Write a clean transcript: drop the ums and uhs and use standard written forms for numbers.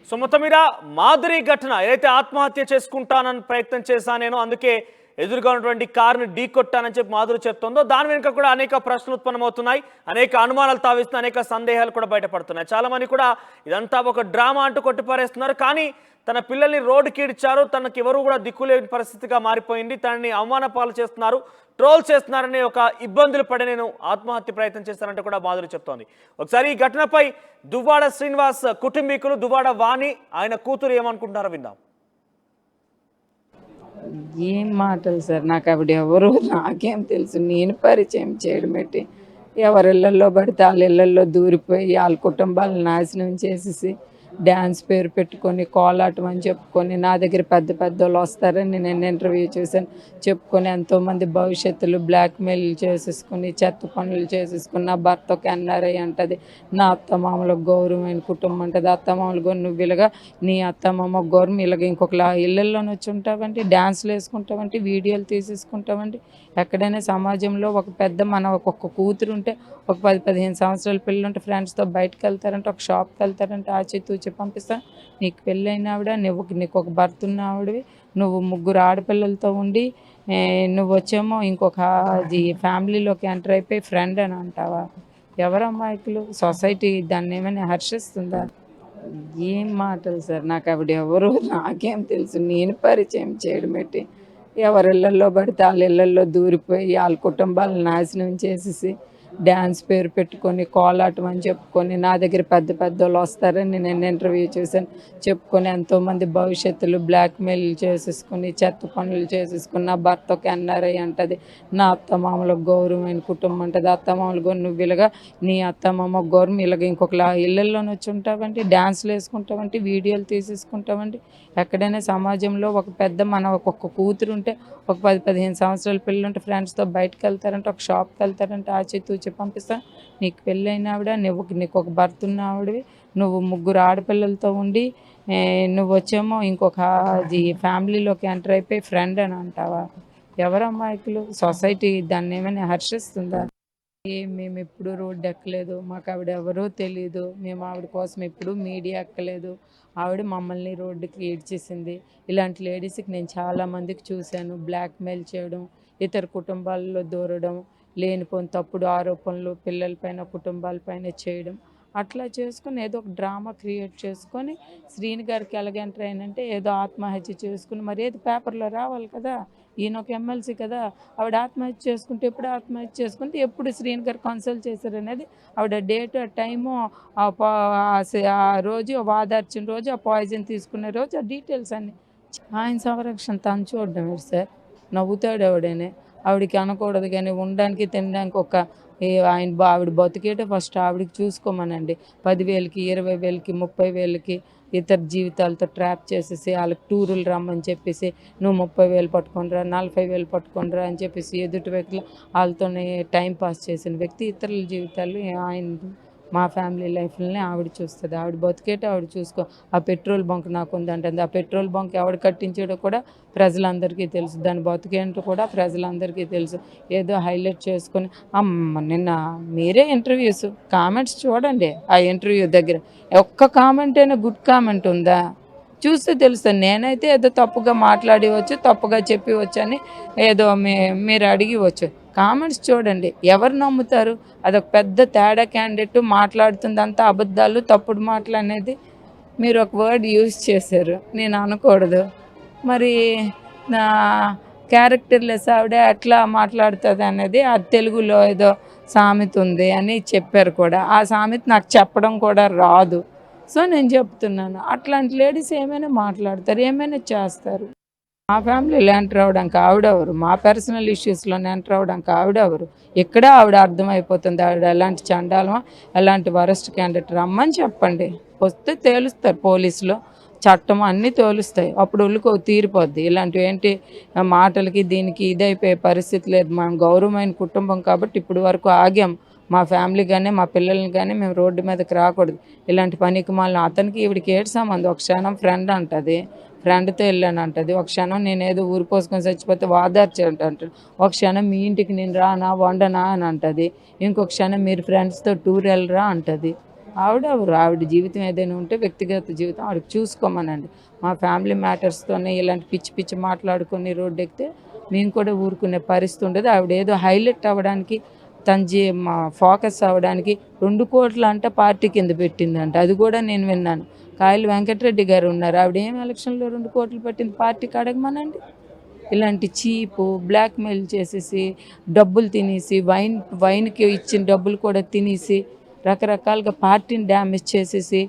So మొత్తం మీద మాధురి ఘటన ఏదైతే ఆత్మహత్య చేసుకుంటానని ప్రయత్నం చేశాను నేను, అందుకే ఎదురుగా ఉన్నటువంటి కారుని ఢీ కొట్టానని చెప్పి మాధురి చెప్తుందో దాని వెనుక కూడా అనేక ప్రశ్నలు ఉత్పన్నమవుతున్నాయి, అనేక అనుమానాలు తావిస్తున్నాయి, అనేక సందేహాలు కూడా బయటపడుతున్నాయి. చాలా మంది కూడా ఇదంతా ఒక డ్రామా అంటూ కొట్టిపారేస్తున్నారు. కానీ తన పిల్లల్ని రోడ్డుకి ఈడ్చారు, తనకి ఎవరు కూడా దిక్కులేని పరిస్థితిగా మారిపోయింది, తనని అవమాన పాలు చేస్తున్నారు, ట్రోల్ చేస్తున్నారని ఒక ఇబ్బందులు పడి నేను ఆత్మహత్య ప్రయత్నం చేస్తానంటే కూడా మాధురి చెప్తోంది. ఒకసారి ఈ ఘటనపై దువ్వాడ శ్రీనివాస్ కుటుంబీకులు, దువ్వాడ వాణి ఆయన కూతురు ఏమనుకుంటున్నారో విందాం. ఏం మాటలు సార్, నాకు ఆవిడ ఎవరు నాకేం తెలుసు. నేను పరిచయం చేయడం పెట్టి ఎవరిళ్ళల్లో పడితే వాళ్ళ ఇళ్ళల్లో దూరిపోయి వాళ్ళ కుటుంబాలను నాశనం చేసేసి డ్యాన్స్ పేరు పెట్టుకొని కోలాటం అని చెప్పుకొని నా దగ్గర పెద్ద పెద్దోళ్ళు వస్తారని నేను ఇంటర్వ్యూ చేశాను. చెప్పుకొని ఎంతోమంది భవిష్యత్తులు బ్లాక్మెయిల్ చేసేసుకుని చెత్త పనులు చేసేసుకుని నా భర్త ఒక ఎన్ఆర్ఐ అంటది, నా అత్తమామలకు గౌరవమైన కుటుంబం అంటది, అత్తమామలు గౌరవం నువ్వు ఇలాగా నీ అత్తమామ గౌరవం ఇలాగ ఇంకొక ఇళ్ళల్లోనే వచ్చి ఉంటావంటే, డ్యాన్స్లు వేసుకుంటావంటే, వీడియోలు తీసేసుకుంటావంటే. ఎక్కడైనా సమాజంలో ఒక పెద్ద మన ఒక్కొక్క కూతురు ఉంటే, ఒక 10-15 సంవత్సరాల పిల్లలు ఉంటే ఫ్రెండ్స్తో బయటకు వెళ్తారంటే, ఒక షాప్కి వెళ్తారంటే ఆచితూచి పంపిస్తా. నీకు పెళ్ళైన ఆవిడ, నీకు ఒక భర్త ఉన్న ఆవిడవి, నువ్వు 3 ఆడపిల్లలతో ఉండి నువ్వు వచ్చేమో ఇంకొక ఫ్యామిలీలోకి ఎంటర్ అయిపోయి ఫ్రెండ్ అని అంటావా? ఎవరు అమాయకులు? సొసైటీ దాన్ని ఏమైనా హర్షిస్తుందా? ఏం మాటలు సార్, నాకు ఆవిడ ఎవరు నాకేం తెలుసు. నేను పరిచయం చేయడం పెట్టి ఎవరిళ్ళల్లో పడితే వాళ్ళ ఇళ్ళల్లో దూరిపోయి వాళ్ళ కుటుంబాలను నాశనం చేసేసి డ్యాన్స్ పేరు పెట్టుకొని కోలాటం అని చెప్పుకొని నా దగ్గర పెద్ద పెద్దోళ్ళు వస్తారని నేను ఇంటర్వ్యూ చేశాను. చెప్పుకొని ఎంతోమంది భవిష్యత్తులు బ్లాక్మెయిల్ చేసేసుకుని చెత్త పనులు చేసేసుకుని నా భర్త ఒక ఎన్ఆర్ఐ అంటది, నా అత్తమామలకు గౌరవమైన కుటుంబం అంటది, అత్తమామలు గౌరవం నువ్వు ఇలాగా నీ అత్తమామ గౌరవం ఇలాగ ఇంకొక ఇళ్ళల్లోనే వచ్చి ఉంటావంటే, డ్యాన్స్లు వేసుకుంటావంటే, వీడియోలు తీసేసుకుంటావంటే. ఎక్కడైనా సమాజంలో ఒక పెద్ద మన ఒక్కొక్క కూతురు ఉంటే, ఒక 10-15 సంవత్సరాల పిల్లలు ఉంటే ఫ్రెండ్స్తో బయటకు వెళ్తారంటే, ఒక షాప్కి వెళ్తారంటే ఆచితూచి పంపిస్తా. నీకు పెళ్ళైన ఆవిడ, నీకు ఒక భర్త ఉన్న ఆవిడవి, నువ్వు 3 ఆడపిల్లలతో ఉండి నువ్వు వచ్చేమో ఇంకొక ఫ్యామిలీలోకి ఎంటర్ అయిపోయి ఫ్రెండ్ అని అంటావా? ఎవరు అమాయకులు? సొసైటీ దాన్ని ఏమైనా హర్షిస్తుందా? మేము ఎప్పుడు రోడ్డు ఎక్కలేదు, మాకు ఆవిడ ఎవరో తెలియదు, మేము ఆవిడ కోసం ఎప్పుడు మీడియా ఎక్కలేదు. ఆవిడ మమ్మల్ని రోడ్డుకి ఈడ్చేసింది. ఇలాంటి లేడీస్కి నేను చాలామందికి చూశాను. బ్లాక్మెయిల్ చేయడం, ఇతర కుటుంబాల్లో దూరడం, లేనిపోని తప్పుడు ఆరోపణలు పిల్లలపైన కుటుంబాలపైన చేయడం, అట్లా చేసుకొని ఏదో ఒక డ్రామా క్రియేట్ చేసుకొని శ్రీని గారికి ఎలాగ ఎంటర్ అయినంటే ఏదో ఆత్మహత్య చేసుకుని, మరి ఏది పేపర్లో రావాలి కదా, ఈయన ఒక ఎమ్మెల్సీ కదా, ఆవిడ ఆత్మహత్య చేసుకుంటే ఎప్పుడు ఆత్మహత్య చేసుకుంటే ఎప్పుడు శ్రీని గారు కన్సల్ట్ చేశారనేది ఆవిడ డేట్ టైము ఆ రోజు వాదార్చిన రోజు ఆ పాయిజన్ తీసుకునే రోజు ఆ డీటెయిల్స్ అన్నీ ఆయన సంరక్షణ తను చూడడం సార్. నవ్వుతాడు ఆవిడనే. ఆవిడకి అనకూడదు కానీ ఉండడానికి తినడానికి ఒక ఆవిడ బతికేటే ఫస్ట్ ఆవిడకి చూసుకోమనండి. 10,000కి 20,000కి 30,000కి ఇతర జీవితాలతో ట్రాప్ చేసేసి వాళ్ళకి టూరులు రమ్మని చెప్పేసి నువ్వు 30,000 పట్టుకొనిరా, 40,000 పట్టుకొనిరా అని చెప్పేసి ఎదుటి వ్యక్తులు వాళ్ళతోనే టైం పాస్ చేసిన వ్యక్తి ఇతరుల జీవితాలు ఆయన మా ఫ్యామిలీ లైఫ్ని ఆవిడ చూస్తుంది. ఆవిడ బతికేట ఆవిడ చూసుకో. ఆ పెట్రోల్ బంక్ నాకు ఉందంటుంది. ఆ పెట్రోల్ బంక్ ఎవడు కట్టించాడో కూడా ప్రజలందరికీ తెలుసు. దాని బతికేంటో కూడా ప్రజలందరికీ తెలుసు. ఏదో హైలైట్ చేసుకొని నిన్న మీరే ఇంటర్వ్యూస్ కామెంట్స్ చూడండి. ఆ ఇంటర్వ్యూ దగ్గర ఒక్క కామెంట్ అయినా గుడ్ కామెంట్ ఉందా? చూస్తే తెలుస్తుంది. నేనైతే ఏదో తప్పుగా మాట్లాడివచ్చు, తప్పుగా చెప్పవచ్చు అని ఏదో మీరు అడిగివచ్చు. కామెంట్స్ చూడండి, ఎవరు నమ్ముతారు? అదొక పెద్ద తేడా క్యాండిడేట్ మాట్లాడుతుందంతా అబద్ధాలు, తప్పుడు మాటలు అనేది మీరు ఒక వర్డ్ యూజ్ చేశారు, నేను అనకూడదు. మరి నా క్యారెక్టర్లెస్ ఆవిడ ఎట్లా మాట్లాడుతుంది అనేది ఆ తెలుగులో ఏదో సామెత ఉంది అని చెప్పారు కూడా. ఆ సామెత నాకు చెప్పడం కూడా రాదు. సో నేను చెప్తున్నాను, అట్లాంటి లేడీస్ ఏమైనా మాట్లాడతారు, ఏమైనా చేస్తారు. మా ఫ్యామిలీలో ఎంటర్ అవ్వడానికి ఆవిడెవరు? మా పర్సనల్ ఇష్యూస్లో ఎంటర్ అవ్వడానికి ఆవిడెవరు? ఇక్కడ ఆవిడ అర్థమైపోతుంది ఆవిడ ఎలాంటి చండాలమో, ఎలాంటి వరస్ట్ క్యాండిడేట్. రమ్మని చెప్పండి, వస్తే తేలుస్తారు పోలీసులు, చట్టం అన్నీ తోలుస్తాయి. అప్పుడు ఉళ్ళుకో తీరిపోద్ది. ఇలాంటివి ఏంటి మాటలకి దీనికి ఇదైపోయే పరిస్థితి లేదు. మనం గౌరవమైన కుటుంబం కాబట్టి ఇప్పుడు వరకు ఆగాం. మా ఫ్యామిలీ కానీ మా పిల్లల్ని కానీ మేము రోడ్డు మీదకి రాకూడదు. ఇలాంటి పనికి మళ్ళీ అతనికి ఈవిడికి ఏడు సంబంధం. ఒక క్షణం ఫ్రెండ్ అంటది, ఫ్రెండ్తో వెళ్ళాను అంటది, ఒక క్షణం నేనేదో ఊరు పోసుకొని చచ్చిపోతే వాదార్చంట అంటాడు, ఒక క్షణం మీ ఇంటికి నేను రానా వండనా అని అంటది, ఇంకొక క్షణం మీరు ఫ్రెండ్స్తో టూర్ వెళ్ళరా అంటది. ఆవిడ జీవితం ఏదైనా ఉంటే వ్యక్తిగత జీవితం ఆవిడకి చూసుకోమనండి. మా ఫ్యామిలీ మ్యాటర్స్తోనే ఇలాంటి పిచ్చి పిచ్చి మాట్లాడుకొని రోడ్డు ఎక్కితే మేము కూడా ఊరుకునే పరిస్థితి ఉండదు. ఆవిడ ఏదో హైలైట్ అవ్వడానికి మా ఫోకస్ అవ్వడానికి 2 కోట్లు అంట పార్టీ కింద పెట్టిందంట. అది కూడా నేను విన్నాను. కాయలు వెంకటరెడ్డి గారు ఉన్నారు. ఆవిడ ఏం ఎలక్షన్లో 2 కోట్లు పెట్టింది పార్టీకి అడగమనండి. ఇలాంటి చీపు బ్లాక్మెయిల్ చేసేసి డబ్బులు తినేసి వైన్కి ఇచ్చిన డబ్బులు కూడా తినేసి రకరకాలుగా పార్టీని డ్యామేజ్ చేసేసి